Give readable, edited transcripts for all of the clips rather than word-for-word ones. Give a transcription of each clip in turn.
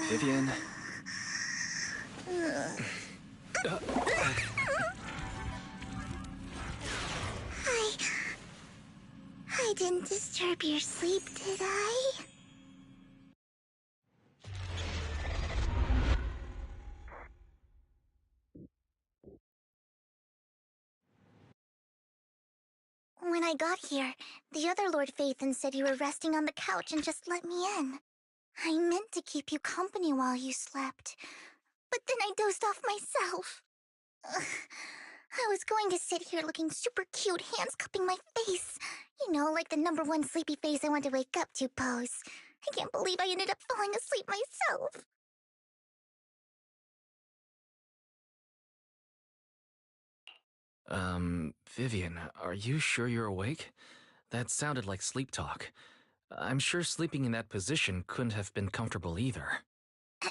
Vivian. I didn't disturb your sleep, did I? When I got here, the other Lord Phaethon said you were resting on the couch and just let me in. I meant to keep you company while you slept, but then I dozed off myself. I was going to sit here looking super cute, hands cupping my face. You know, like the #1 sleepy face I want to wake up to pose. I can't believe I ended up falling asleep myself. Vivian, are you sure you're awake? That sounded like sleep talk. I'm sure sleeping in that position couldn't have been comfortable either.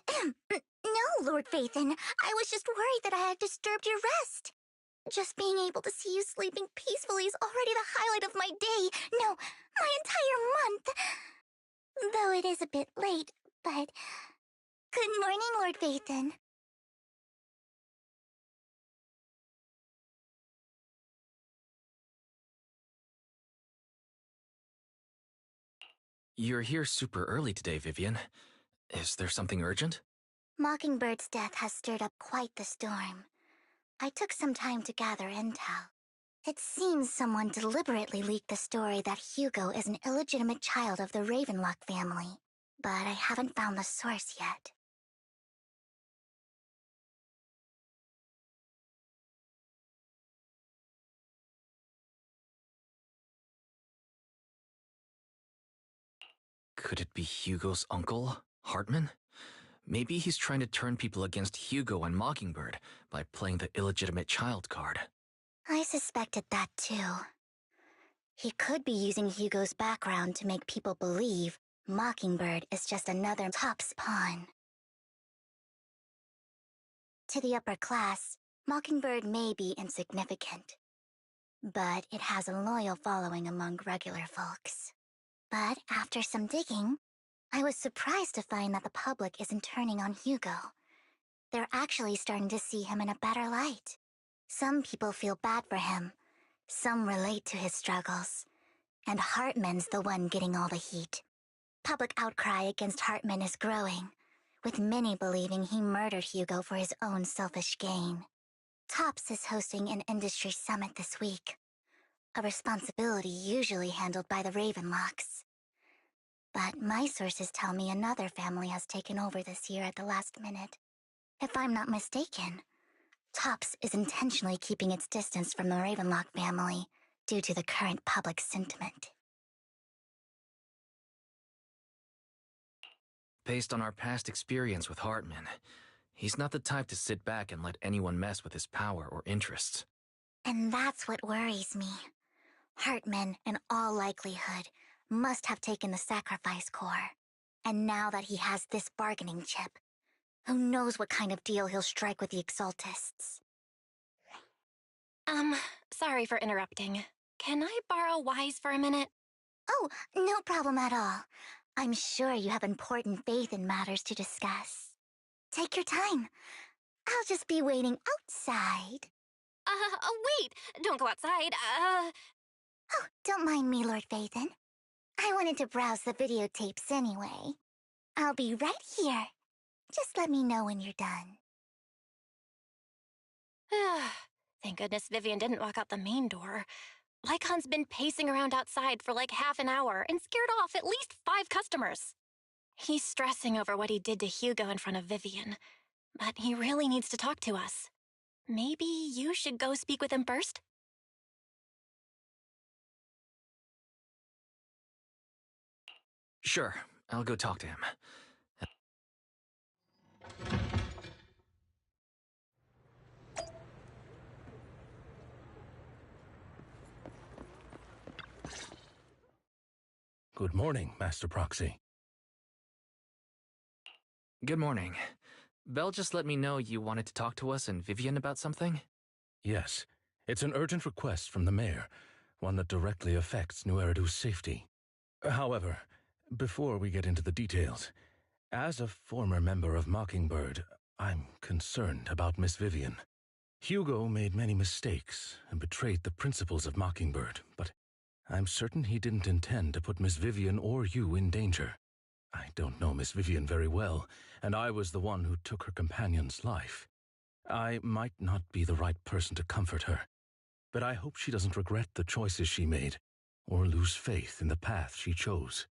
No, Lord Phaethon. I was just worried that I had disturbed your rest. Just being able to see you sleeping peacefully is already the highlight of my day. No, my entire month. Though it is a bit late, but... Good morning, Lord Phaethon. You're here super early today, Vivian. Is there something urgent? Mockingbird's death has stirred up quite the storm. I took some time to gather intel. It seems someone deliberately leaked the story that Hugo is an illegitimate child of the Ravenlock family, but I haven't found the source yet. Could it be Hugo's uncle, Hartman? Maybe he's trying to turn people against Hugo and Mockingbird by playing the illegitimate child card. I suspected that too. He could be using Hugo's background to make people believe Mockingbird is just another Top's pawn. To the upper class, Mockingbird may be insignificant, but it has a loyal following among regular folks. But after some digging, I was surprised to find that the public isn't turning on Hugo. They're actually starting to see him in a better light. Some people feel bad for him. Some relate to his struggles. And Hartman's the one getting all the heat. Public outcry against Hartman is growing, with many believing he murdered Hugo for his own selfish gain. Tops is hosting an industry summit this week, a responsibility usually handled by the Ravenlocks. But my sources tell me another family has taken over this year at the last minute. If I'm not mistaken, Tops is intentionally keeping its distance from the Ravenlock family due to the current public sentiment. Based on our past experience with Hartman, he's not the type to sit back and let anyone mess with his power or interests. And that's what worries me. Hartman, in all likelihood, must have taken the sacrifice core. And now that he has this bargaining chip, who knows what kind of deal he'll strike with the Exaltists. Sorry for interrupting. Can I borrow Wise for a minute? Oh, no problem at all. I'm sure you have important faith in matters to discuss. Take your time. I'll just be waiting outside. Wait! Don't go outside, Oh, don't mind me, Lord Phaethon. I wanted to browse the videotapes anyway. I'll be right here. Just let me know when you're done. Thank goodness Vivian didn't walk out the main door. Lycon's been pacing around outside for like half an hour and scared off at least 5 customers. He's stressing over what he did to Hugo in front of Vivian, but he really needs to talk to us. Maybe you should go speak with him first? Sure, I'll go talk to him. Good morning, Master Proxy. Good morning. Belle just let me know you wanted to talk to us and Vivian about something? Yes, it's an urgent request from the mayor, one that directly affects New Eridu's safety. However, before we get into the details, As a former member of Mockingbird, I'm concerned about Miss Vivian. Hugo made many mistakes and betrayed the principles of Mockingbird, but I'm certain he didn't intend to put Miss Vivian or you in danger. I don't know Miss Vivian very well, and I was the one who took her companion's life. I might not be the right person to comfort her, but I hope she doesn't regret the choices she made or lose faith in the path she chose.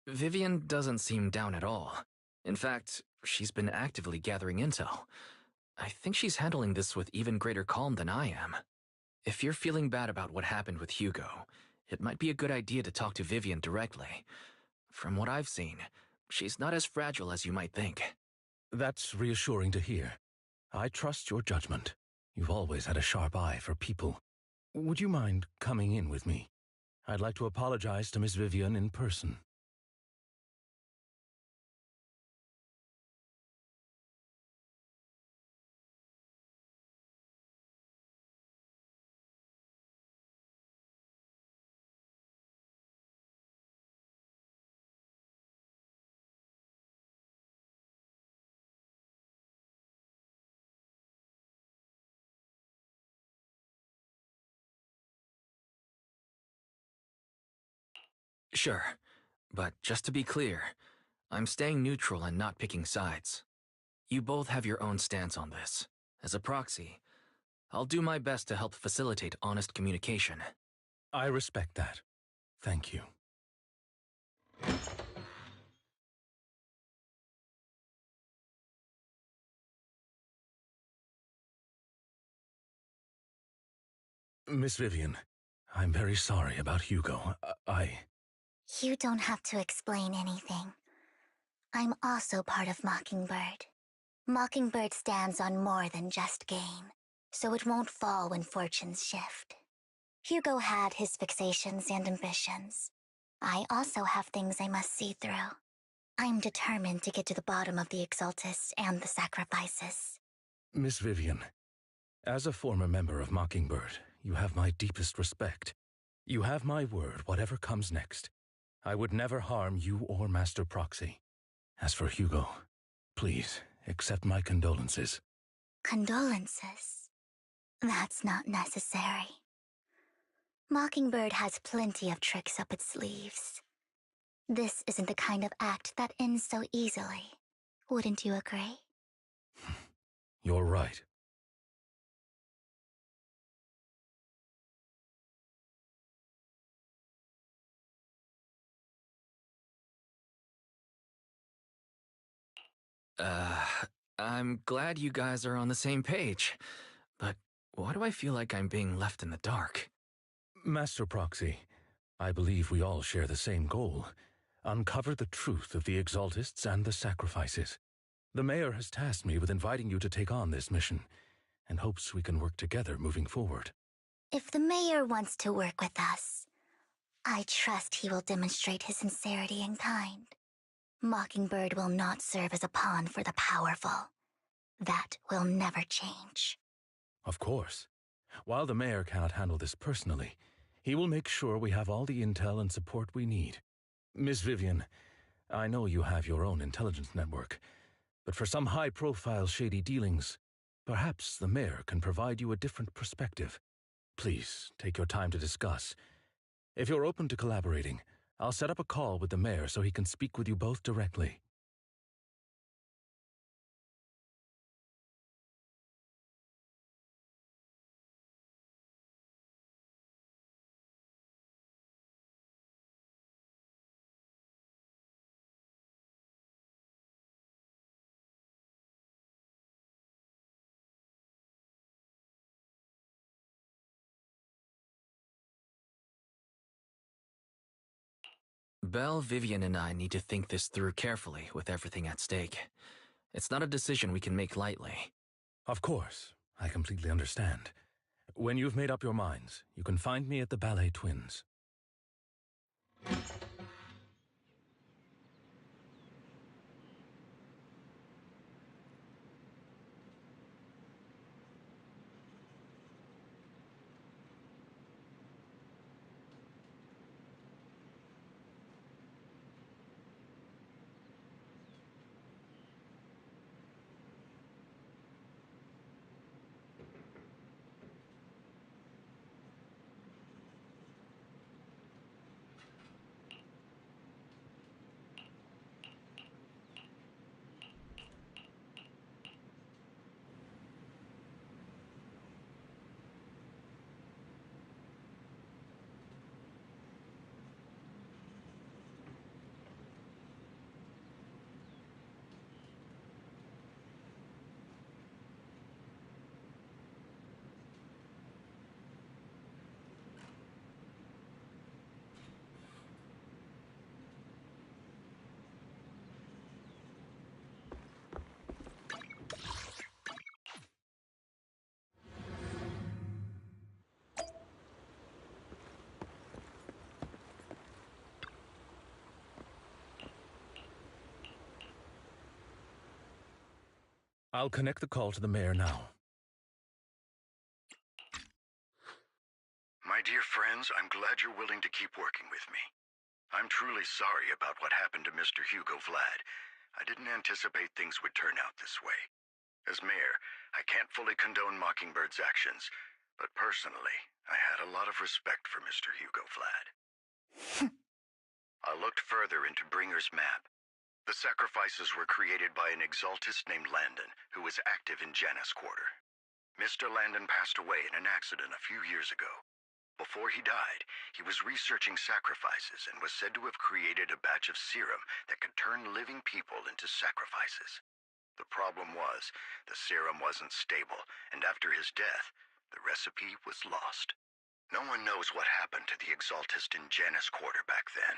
Vivian doesn't seem down at all. In fact, she's been actively gathering intel. I think she's handling this with even greater calm than I am. If you're feeling bad about what happened with Hugo, it might be a good idea to talk to Vivian directly. From what I've seen, she's not as fragile as you might think. That's reassuring to hear. I trust your judgment. You've always had a sharp eye for people. Would you mind coming in with me? I'd like to apologize to Miss Vivian in person. Sure, but just to be clear, I'm staying neutral and not picking sides. You both have your own stance on this. As a proxy, I'll do my best to help facilitate honest communication. I respect that. Thank you. Miss Vivian, I'm very sorry about Hugo. You don't have to explain anything. I'm also part of Mockingbird. Mockingbird stands on more than just gain, so it won't fall when fortunes shift. Hugo had his fixations and ambitions. I also have things I must see through. I'm determined to get to the bottom of the Exaltists and the sacrifices. Miss Vivian, as a former member of Mockingbird, you have my deepest respect. You have my word, whatever comes next. I would never harm you or Master Proxy. As for Hugo, please accept my condolences. Condolences? That's not necessary. Mockingbird has plenty of tricks up its sleeves. This isn't the kind of act that ends so easily. Wouldn't you agree? You're right. Uh, I'm glad you guys are on the same page, but why do I feel like I'm being left in the dark? Master Proxy, I believe we all share the same goal. Uncover the truth of the Exaltists and the sacrifices. The mayor has tasked me with inviting you to take on this mission, and hopes we can work together moving forward. If the mayor wants to work with us, I trust he will demonstrate his sincerity in kind. Mockingbird will not serve as a pawn for the powerful. That will never change. Of course. While the mayor cannot handle this personally, he will make sure we have all the intel and support we need. Miss Vivian, I know you have your own intelligence network, but for some high-profile shady dealings, perhaps the mayor can provide you a different perspective. Please, take your time to discuss. If you're open to collaborating, I'll set up a call with the mayor so he can speak with you both directly. Belle, Vivian, and I need to think this through carefully with everything at stake. It's not a decision we can make lightly. Of course, I completely understand. When you've made up your minds, you can find me at the Ballet Twins. I'll connect the call to the mayor now. My dear friends, I'm glad you're willing to keep working with me. I'm truly sorry about what happened to Mr. Hugo Vlad. I didn't anticipate things would turn out this way. As mayor, I can't fully condone Mockingbird's actions, but personally, I had a lot of respect for Mr. Hugo Vlad. I looked further into Bringer's map. The sacrifices were created by an exaltist named Landon, who was active in Janus Quarter. Mr. Landon passed away in an accident a few years ago. Before he died, he was researching sacrifices and was said to have created a batch of serum that could turn living people into sacrifices. The problem was, the serum wasn't stable, and after his death, the recipe was lost. No one knows what happened to the exaltist in Janus Quarter back then.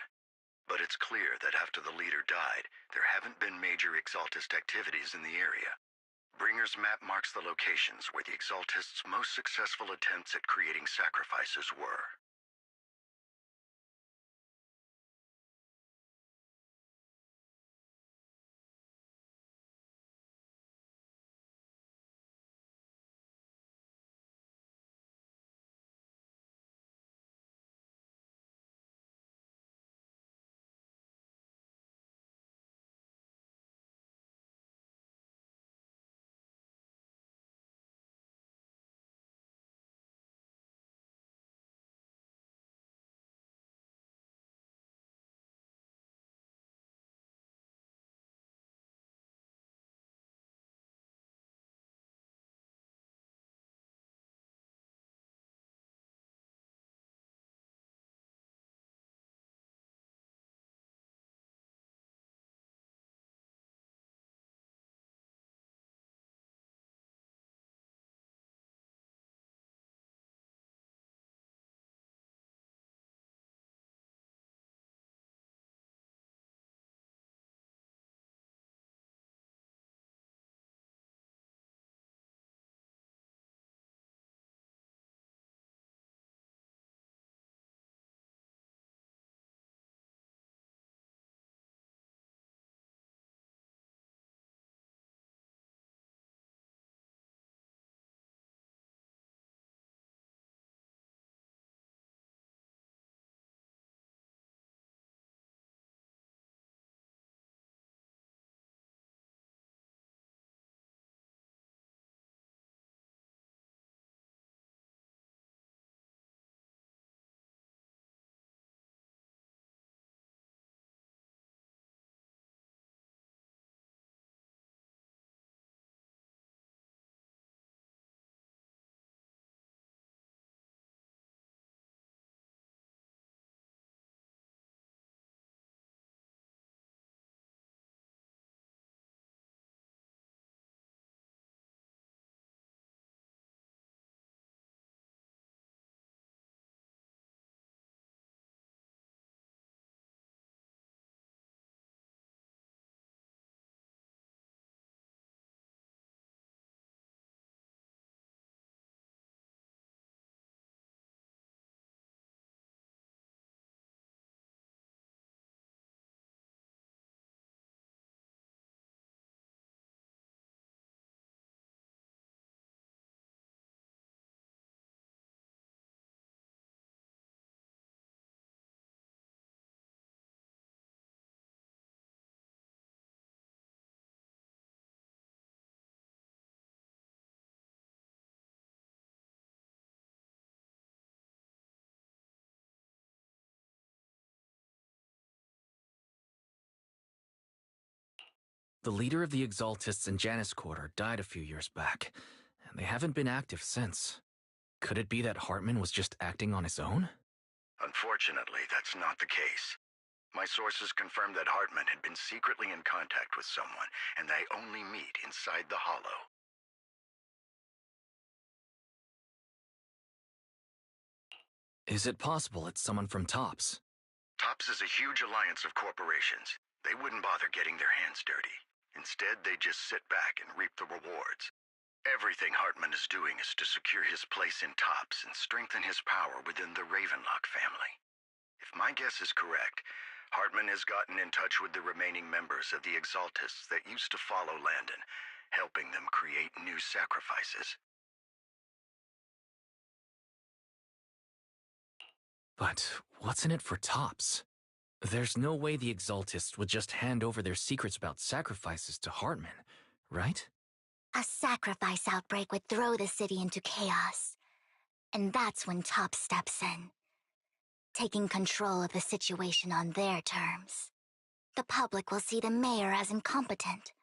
But it's clear that after the leader died, there haven't been major exaltist activities in the area. Bringer's map marks the locations where the exaltists' most successful attempts at creating sacrifices were. The leader of the Exaltists in Janus Quarter died a few years back, and they haven't been active since. Could it be that Hartman was just acting on his own? Unfortunately, that's not the case. My sources confirmed that Hartman had been secretly in contact with someone, and they only meet inside the Hollow. Is it possible it's someone from TOPS? TOPS is a huge alliance of corporations. They wouldn't bother getting their hands dirty. Instead, they just sit back and reap the rewards. Everything Hartman is doing is to secure his place in TOPS and strengthen his power within the Ravenlock family. If my guess is correct, Hartman has gotten in touch with the remaining members of the Exaltists that used to follow Landon, helping them create new sacrifices. But what's in it for Tops? There's no way the Exaltists would just hand over their secrets about sacrifices to Hartman, right? A sacrifice outbreak would throw the city into chaos. And that's when Tops steps in, taking control of the situation on their terms. The public will see the mayor as incompetent,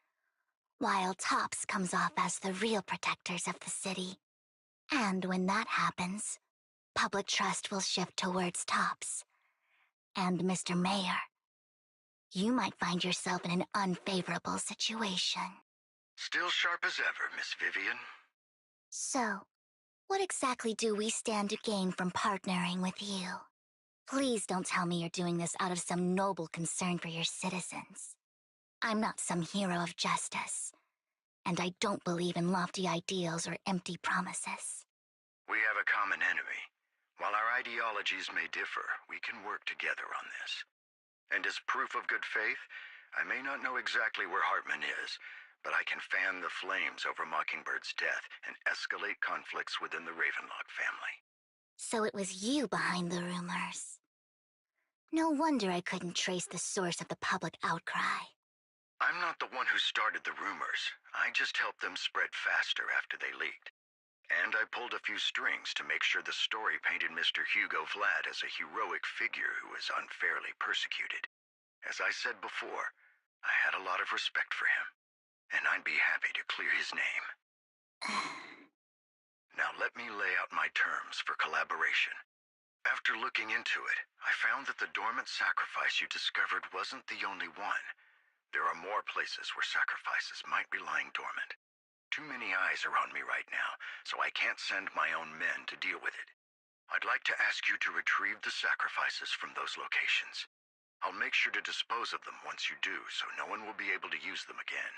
while Tops comes off as the real protectors of the city. And when that happens, public trust will shift towards Tops. And Mr. Mayor, you might find yourself in an unfavorable situation. Still sharp as ever, Miss Vivian. So, what exactly do we stand to gain from partnering with you? Please don't tell me you're doing this out of some noble concern for your citizens. I'm not some hero of justice, and I don't believe in lofty ideals or empty promises. We have a common enemy. While our ideologies may differ, we can work together on this. And as proof of good faith, I may not know exactly where Hartman is, but I can fan the flames over Mockingbird's death and escalate conflicts within the Ravenlock family. So it was you behind the rumors. No wonder I couldn't trace the source of the public outcry. I'm not the one who started the rumors. I just helped them spread faster after they leaked. And I pulled a few strings to make sure the story painted Mr. Hugo Vlad as a heroic figure who was unfairly persecuted. As I said before, I had a lot of respect for him, and I'd be happy to clear his name. Now let me lay out my terms for collaboration. After looking into it, I found that the dormant sacrifice you discovered wasn't the only one. There are more places where sacrifices might be lying dormant. Too many eyes are on me right now, so I can't send my own men to deal with it. I'd like to ask you to retrieve the sacrifices from those locations. I'll make sure to dispose of them once you do, so no one will be able to use them again.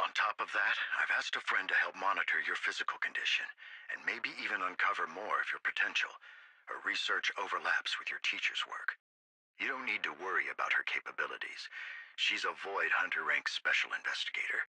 On top of that, I've asked a friend to help monitor your physical condition, and maybe even uncover more of your potential. Her research overlaps with your teacher's work. You don't need to worry about her capabilities. She's a Void Hunter rank special investigator.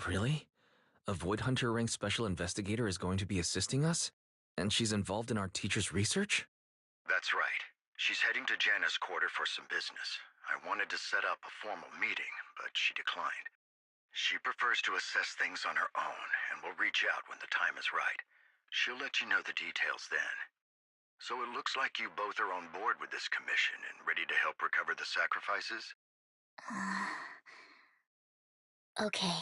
Really? A Void Hunter rank special investigator is going to be assisting us? And she's involved in our teacher's research? That's right. She's heading to Janna's quarter for some business. I wanted to set up a formal meeting, but she declined. She prefers to assess things on her own, and will reach out when the time is right. She'll let you know the details then. So it looks like you both are on board with this commission and ready to help recover the sacrifices? Okay.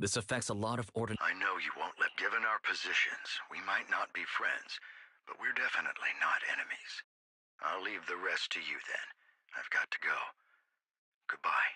This affects a lot of I know you won't let. Given our positions, we might not be friends, but we're definitely not enemies. I'll leave the rest to you then. I've got to go. Goodbye.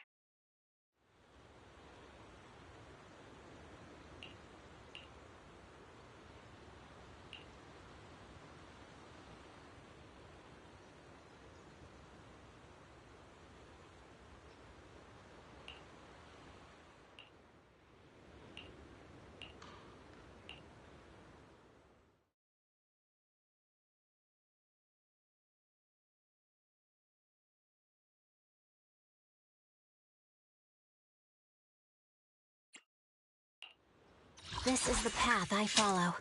This is the path I follow.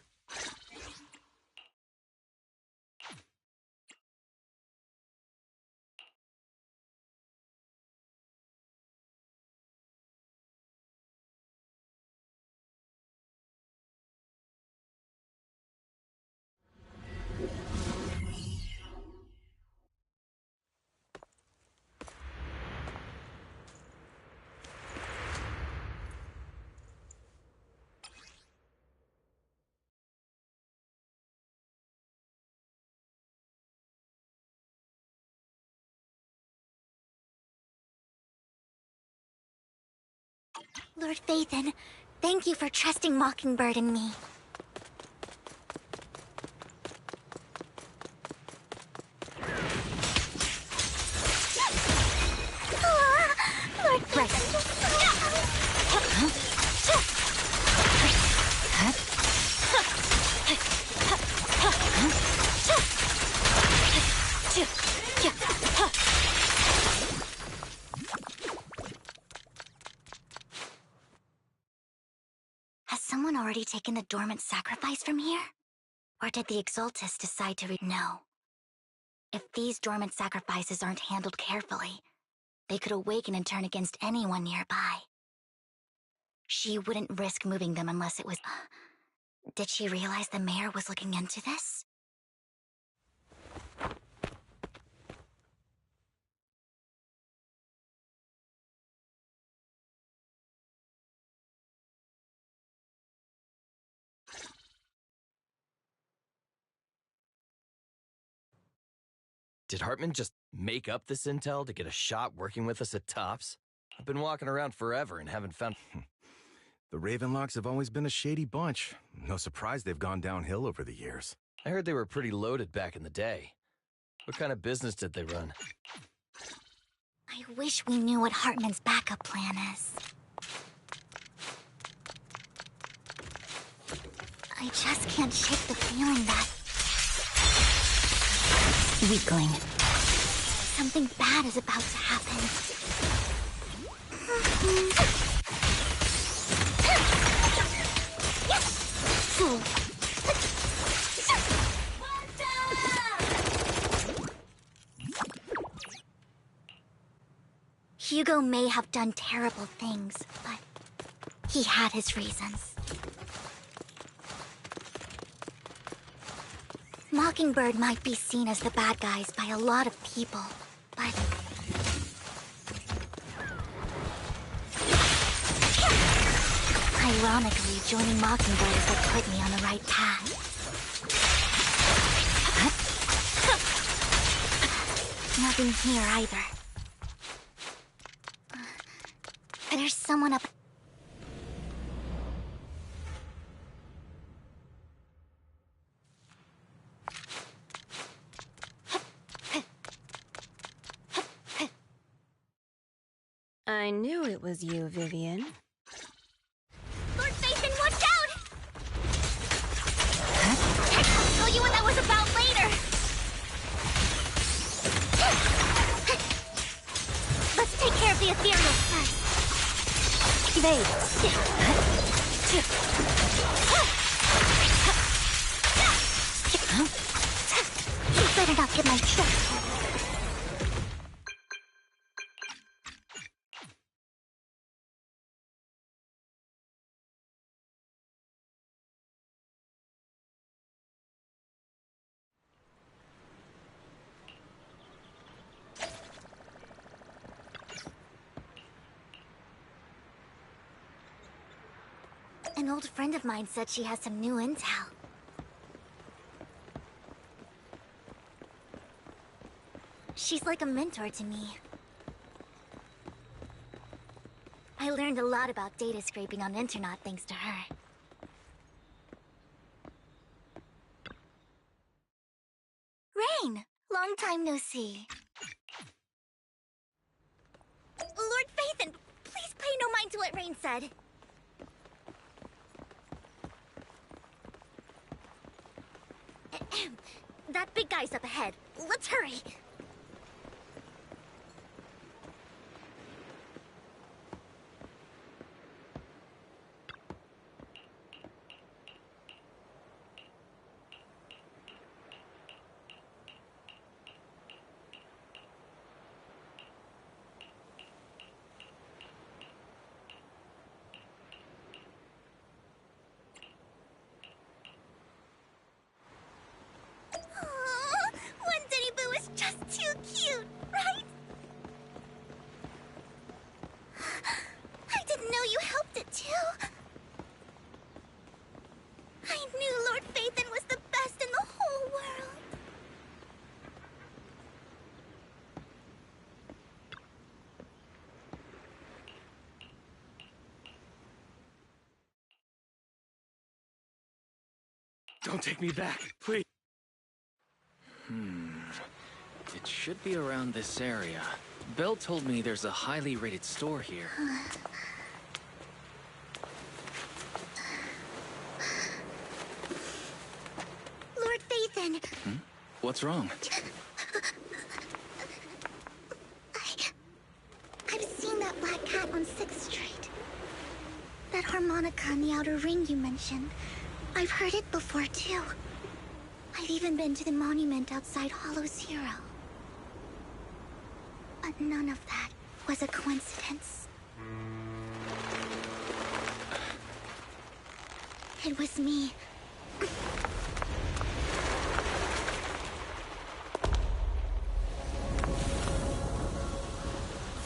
Lord Phaethon, thank you for trusting Mockingbird and me. Lord Phaethon, has someone already taken the dormant sacrifice from here? Or did the Exaltus decide to no? If these dormant sacrifices aren't handled carefully, they could awaken and turn against anyone nearby. She wouldn't risk moving them unless it was... Did she realize the mayor was looking into this? Did Hartman just make up this intel to get a shot working with us at Tops? I've been walking around forever and haven't found... The Ravenlocks have always been a shady bunch. No surprise they've gone downhill over the years. I heard they were pretty loaded back in the day. What kind of business did they run? I wish we knew what Hartman's backup plan is. I just can't shake the feeling that... Weakling. something bad is about to happen. Hugo may have done terrible things, but he had his reasons. Mockingbird might be seen as the bad guys by a lot of people, but... ironically, joining Mockingbird is what put me on the right path. Nothing here either. There's someone up... I knew it was you, Vivian. Lord Phaethon, watch out! I'll tell you what that was about later! Let's take care of the ethereal first. You better not get my trick. An old friend of mine said she has some new intel. She's like a mentor to me. I learned a lot about data scraping on the internet thanks to her. Rain! Long time no see. Lord Phaethon, please pay no mind to what Rain said. That big guy's up ahead. Let's hurry. Don't take me back, please. It should be around this area. Belle told me there's a highly rated store here. Lord Phaethon! What's wrong? I've seen that black cat on 6th Street. That harmonica in the outer ring you mentioned. I've heard it before, too. I've even been to the monument outside Hollow Zero. But none of that was a coincidence. It was me.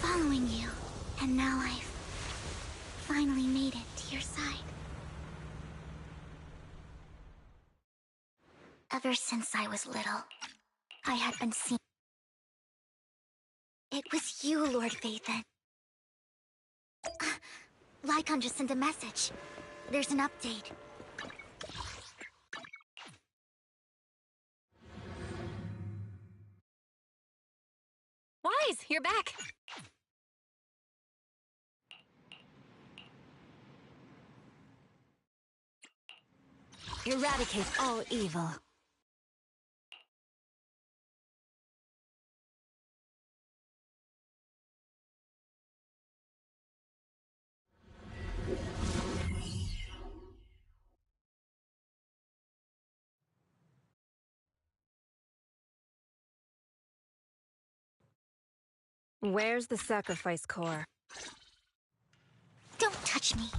Following you, and now I've finally made it to your side. Ever since I was little, I had been seeing... It was you, Lord Phaethon. Lycon just sent a message. There's an update. Wise, you're back. Eradicate all evil. Where's the sacrifice core? Don't touch me.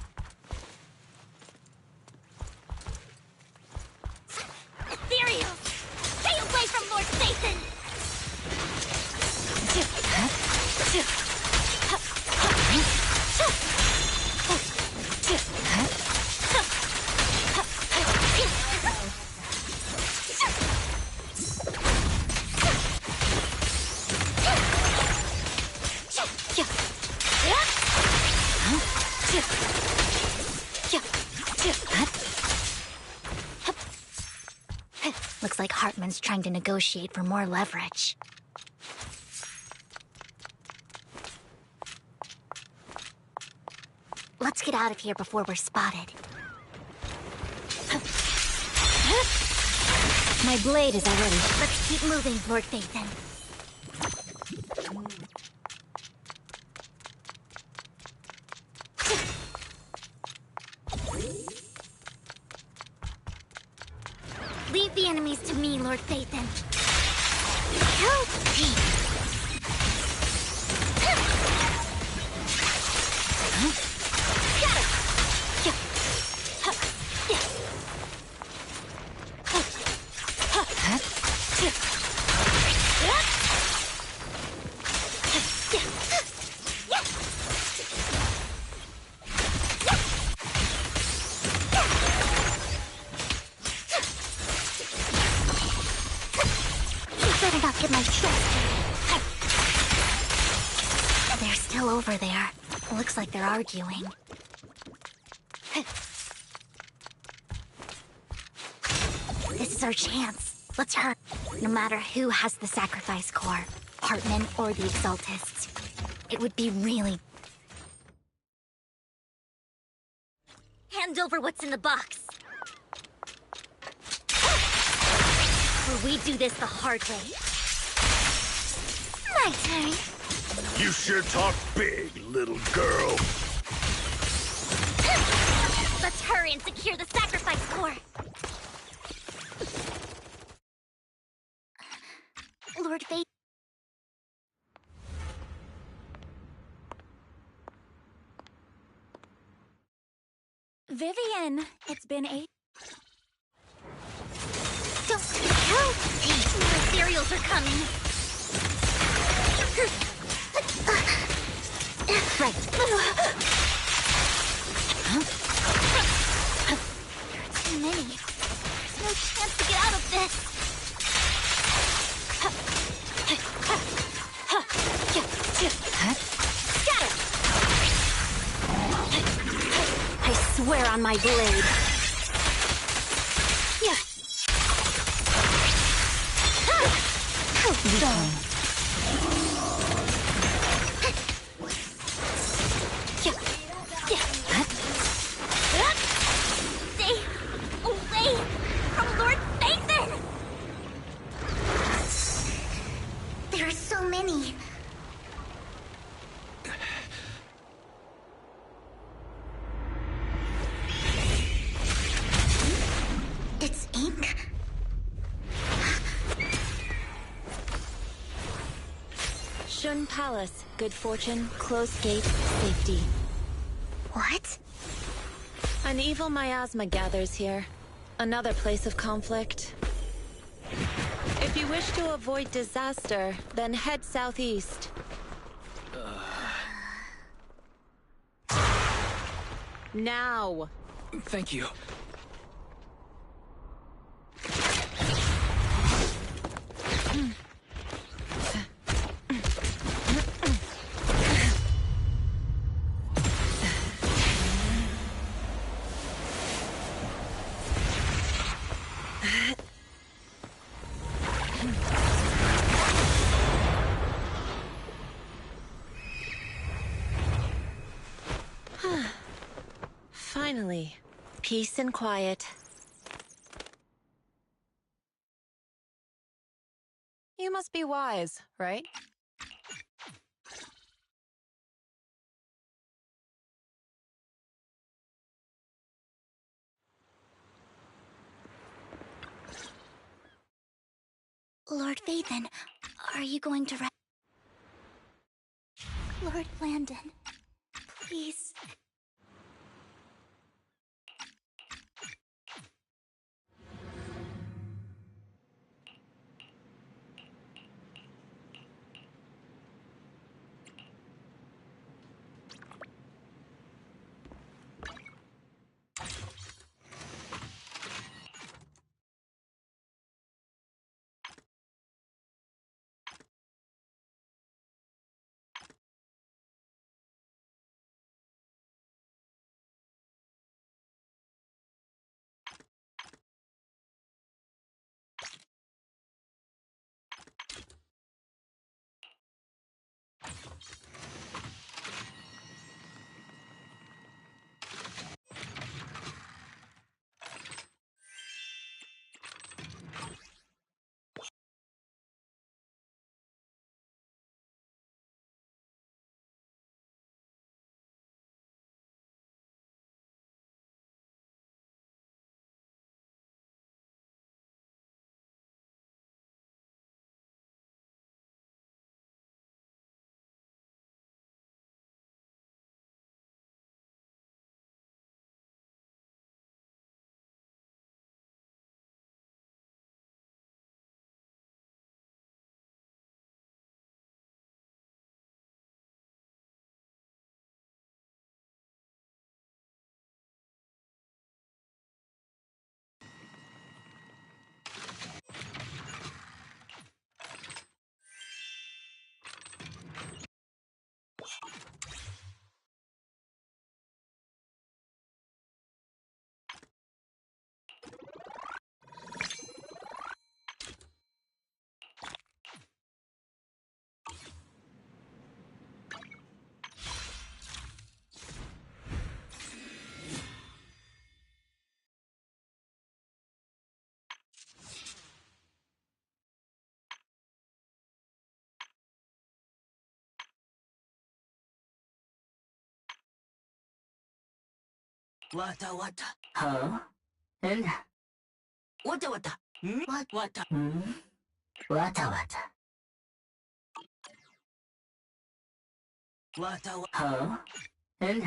Ethereal! Stay away from Lord Phaethon! Looks like Hartman's trying to negotiate for more leverage. Let's get out of here before we're spotted. My blade is already... Let's keep moving, Lord Phaethon. Leave the enemies to me, Lord Phaethon. Help me! Better not get my trust. They're still over there. Looks like they're arguing. This is our chance. Let's hurry. No matter who has the sacrifice core, Hartman or the Exaltists, it would be really... Hand over what's in the box. Or we do this the hard way. My turn. You sure talk big, little girl. Let's hurry and secure the sacrifice core. Lord Fate. Vivian, it's been a... Don't help! More ethereals are coming. Right. There are too many. There's no chance to get out of this. Scatter! I swear on my blade. Yeah. Stay away from Lord Nathan! There are so many. It's ink? Shun Palace. Good fortune, close gate, safety. What? An evil miasma gathers here. Another place of conflict. If you wish to avoid disaster, then head southeast. Now! Thank you. Finally, peace and quiet. You must be wise, right? Lord Vathan, are you going to Lord Landon, please. Wata wata. Huh? And wata wata. What? Wata. Wata wata. Wata wata. Huh? And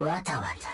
wata wata.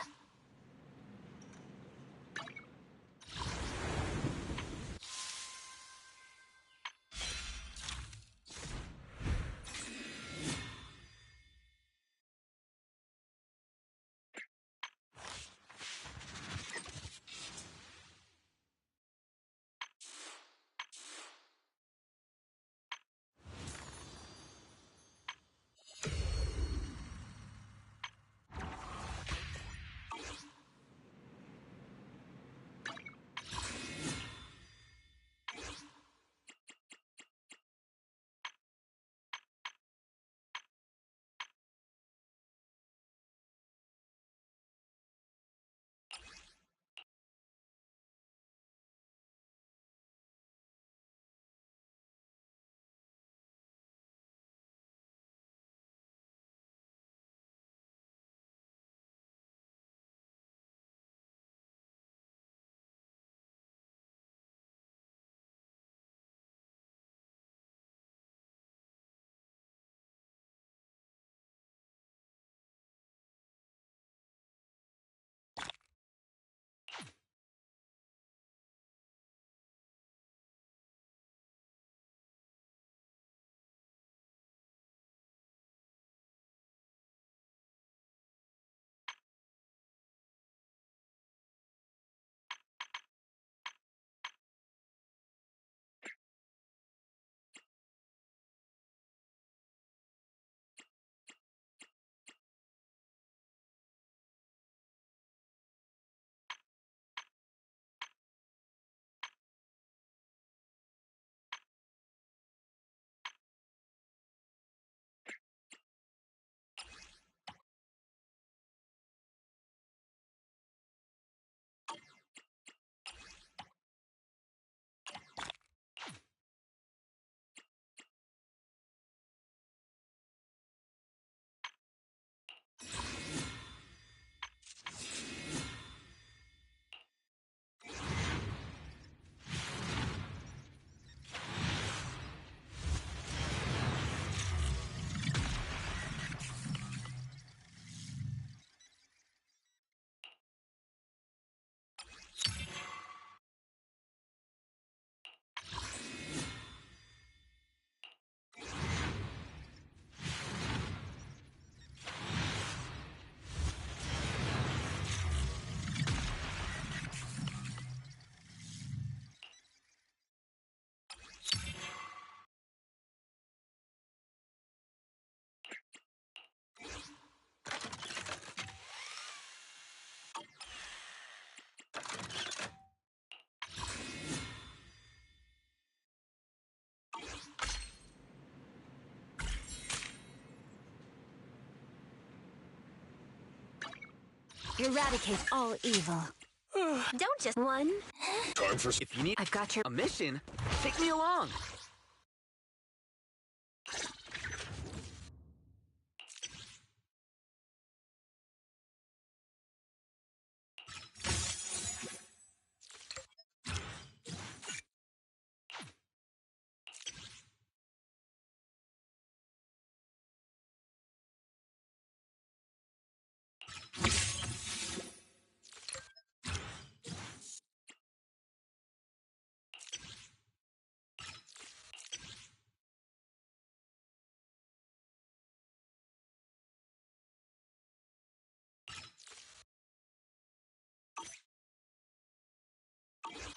Eradicate all evil. Don't just one. Time for... If you need I've got a mission. Take me along.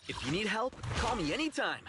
If you need help, call me anytime.